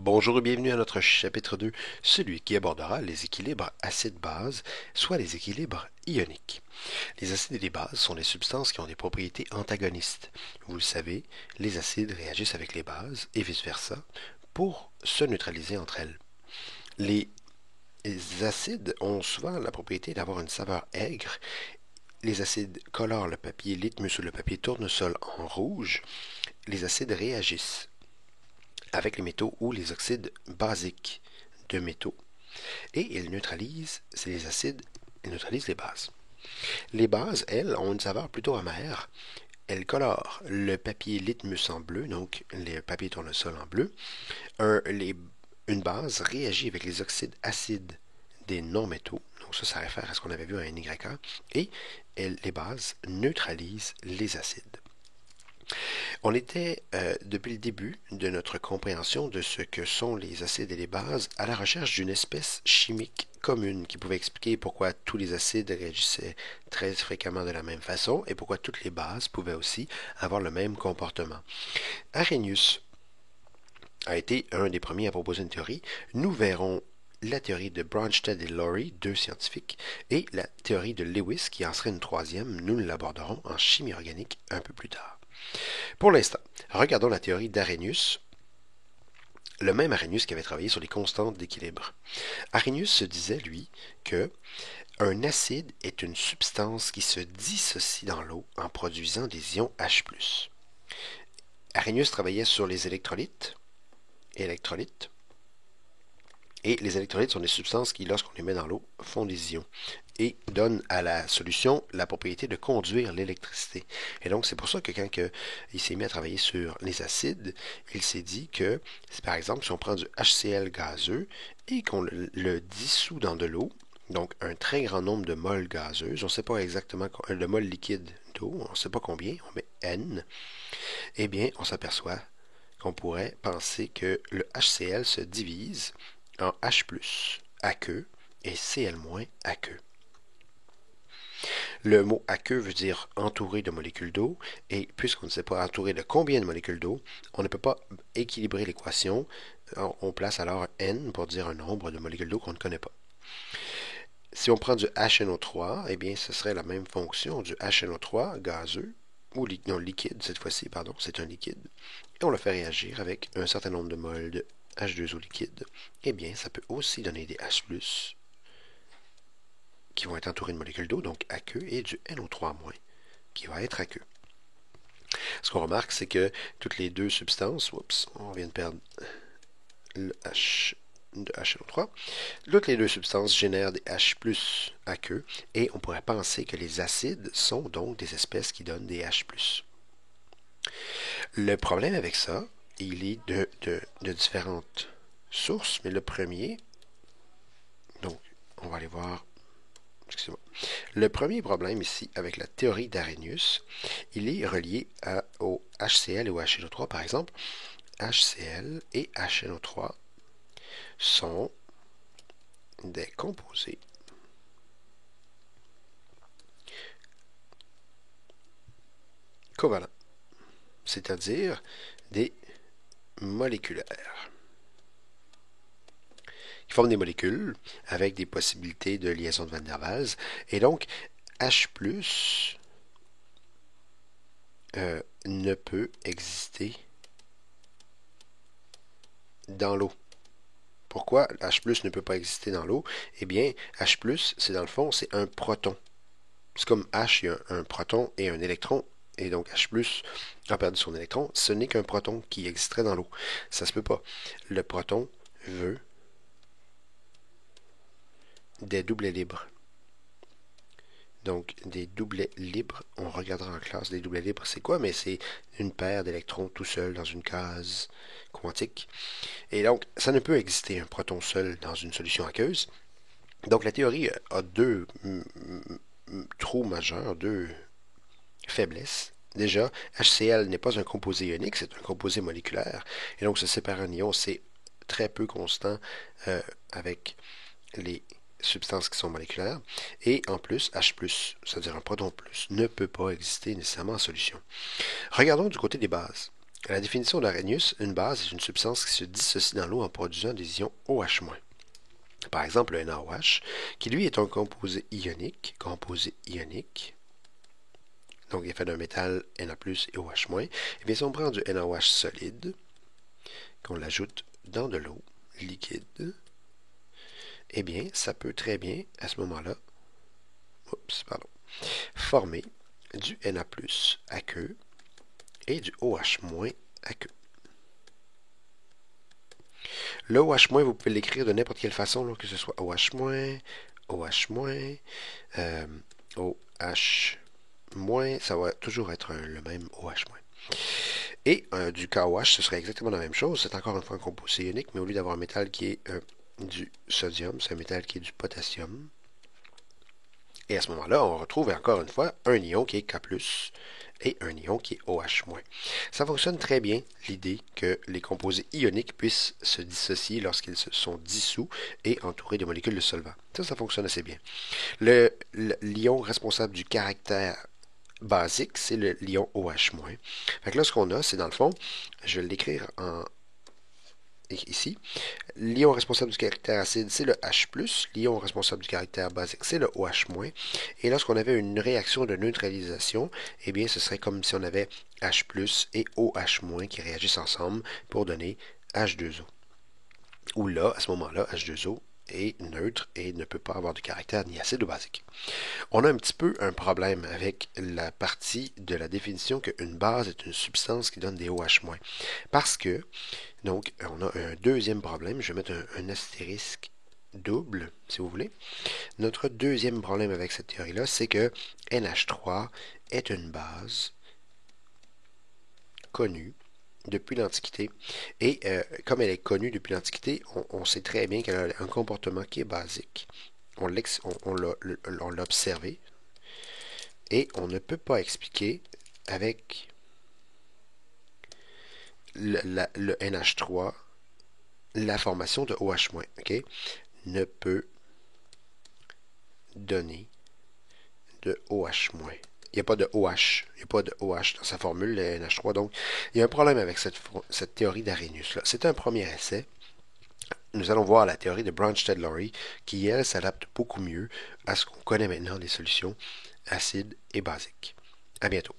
Bonjour et bienvenue à notre chapitre 2, celui qui abordera les équilibres acide-base, soit les équilibres ioniques. Les acides et les bases sont des substances qui ont des propriétés antagonistes. Vous le savez, les acides réagissent avec les bases et vice-versa pour se neutraliser entre elles. Les acides ont souvent la propriété d'avoir une saveur aigre. Les acides colorent le papier litmus ou le papier tournesol en rouge. Les acides réagissent avec les métaux ou les oxydes basiques de métaux. Et ils neutralisent, c'est les acides, ils neutralisent les bases. Les bases, elles, ont une saveur plutôt amère. Elles colorent le papier litmus en bleu, donc le papier tournesol en bleu. Une base réagit avec les oxydes acides des non-métaux. Donc ça réfère à ce qu'on avait vu en NYA. Et les bases neutralisent les acides. On était, depuis le début de notre compréhension de ce que sont les acides et les bases, à la recherche d'une espèce chimique commune qui pouvait expliquer pourquoi tous les acides réagissaient très fréquemment de la même façon et pourquoi toutes les bases pouvaient aussi avoir le même comportement. Arrhenius a été un des premiers à proposer une théorie. Nous verrons la théorie de Bronsted et Lowry, deux scientifiques, et la théorie de Lewis, qui en serait une troisième. Nous l'aborderons en chimie organique un peu plus tard. Pour l'instant, regardons la théorie d'Arrhenius, le même Arrhenius qui avait travaillé sur les constantes d'équilibre. Arrhenius se disait, lui, que un acide est une substance qui se dissocie dans l'eau en produisant des ions H+. Arrhenius travaillait sur les électrolytes, et les électrolytes sont des substances qui, lorsqu'on les met dans l'eau, font des ions et donnent à la solution la propriété de conduire l'électricité. Et donc, c'est pour ça que quand il s'est mis à travailler sur les acides, il s'est dit que, par exemple, si on prend du HCl gazeux et qu'on le dissout dans de l'eau, donc un très grand nombre de moles gazeuses, on ne sait pas exactement le mol liquide d'eau, on ne sait pas combien, on met N, eh bien, on s'aperçoit qu'on pourrait penser que le HCl se divise en H+, aqueux, et Cl- aqueux. Le mot aqueux veut dire entouré de molécules d'eau, et puisqu'on ne sait pas entouré de combien de molécules d'eau, on ne peut pas équilibrer l'équation. On place alors N pour dire un nombre de molécules d'eau qu'on ne connaît pas. Si on prend du HNO3, eh bien, ce serait la même fonction du HNO3 gazeux, ou non, liquide cette fois-ci, pardon, c'est un liquide, et on le fait réagir avec un certain nombre de moles de H2O liquide. Eh bien, ça peut aussi donner des H+, qui vont être entourés de molécules d'eau, donc aqueux, et du NO3- qui va être aqueux. Ce qu'on remarque, c'est que toutes les deux substances, oups, on vient de perdre le H de HNO3, toutes les deux substances génèrent des H+ aqueux, et on pourrait penser que les acides sont donc des espèces qui donnent des H+. Le problème avec ça, il est de différentes sources, mais le premier, donc on va aller voir, excusez-moi. Le premier problème ici avec la théorie d'Arrhenius, il est relié au HCl et au HNO3 par exemple. HCl et HNO3 sont des composés covalents, c'est-à-dire des moléculaires, qui forment des molécules avec des possibilités de liaison de Van der Waals. Et donc, H+, ne peut exister dans l'eau. Pourquoi H+ ne peut pas exister dans l'eau? Eh bien, H+, c'est dans le fond, c'est un proton. C'est comme H, il y a un proton et un électron, et donc H+ a perdu son électron. Ce n'est qu'un proton qui existerait dans l'eau. Ça se peut pas. Le proton veut des doublets libres. Donc, des doublets libres, on regardera en classe des doublets libres, c'est quoi? Mais c'est une paire d'électrons tout seul dans une case quantique. Et donc, ça ne peut exister un proton seul dans une solution aqueuse. Donc, la théorie a deux trous majeurs, deux faiblesses. Déjà, HCl n'est pas un composé ionique, c'est un composé moléculaire. Et donc, se séparer un ion, c'est très peu constant avec les substances qui sont moléculaires. Et en plus, H+, c'est-à-dire un proton plus, ne peut pas exister nécessairement en solution. Regardons du côté des bases. À la définition d'Arrhenius, une base est une substance qui se dissocie dans l'eau en produisant des ions OH-. Par exemple, le NaOH, qui lui est un composé ionique, donc il est fait d'un métal Na+, et OH-, et bien si on prend du NaOH solide, qu'on l'ajoute dans de l'eau liquide, eh bien, ça peut très bien, à ce moment-là, former du Na+ aqueux et du OH- aqueux. Le OH-, vous pouvez l'écrire de n'importe quelle façon, là, que ce soit OH-, OH-, OH-, ça va toujours être le même OH-. Et du KOH, ce serait exactement la même chose. C'est encore une fois un composé ionique, mais au lieu d'avoir un métal qui est du sodium, c'est un métal qui est du potassium. Et à ce moment-là, on retrouve encore une fois un ion qui est K+, et un ion qui est OH-. Ça fonctionne très bien, l'idée que les composés ioniques puissent se dissocier lorsqu'ils se sont dissous et entourés de molécules de solvant. Ça fonctionne assez bien. L'ion responsable du caractère basique, c'est le l'ion OH-. Fait que là, ce qu'on a, c'est dans le fond, je vais l'écrire ici. L'ion responsable du caractère acide, c'est le H+. L'ion responsable du caractère basique, c'est le OH-. Et lorsqu'on avait une réaction de neutralisation, eh bien, ce serait comme si on avait H+ et OH- qui réagissent ensemble pour donner H2O. Où là, à ce moment-là, H2O est neutre et ne peut pas avoir de caractère ni acide ou basique. On a un petit peu un problème avec la partie de la définition qu'une base est une substance qui donne des OH-. Parce que, donc, on a un deuxième problème. Je vais mettre un astérisque double, si vous voulez. Notre deuxième problème avec cette théorie-là, c'est que NH3 est une base connue depuis l'Antiquité. Et comme elle est connue depuis l'Antiquité, on sait très bien qu'elle a un comportement qui est basique. On l'a observé. Et on ne peut pas expliquer avec le NH3 la formation de OH-. OK? Ne peut donner de OH-. Il n'y a pas de OH. Il n'y a pas de OH dans sa formule, le NH3. Donc, il y a un problème avec cette théorie d'Arrhenius-là. C'est un premier essai. Nous allons voir la théorie de Bronsted-Lowry qui, elle, s'adapte beaucoup mieux à ce qu'on connaît maintenant des solutions acides et basiques. À bientôt.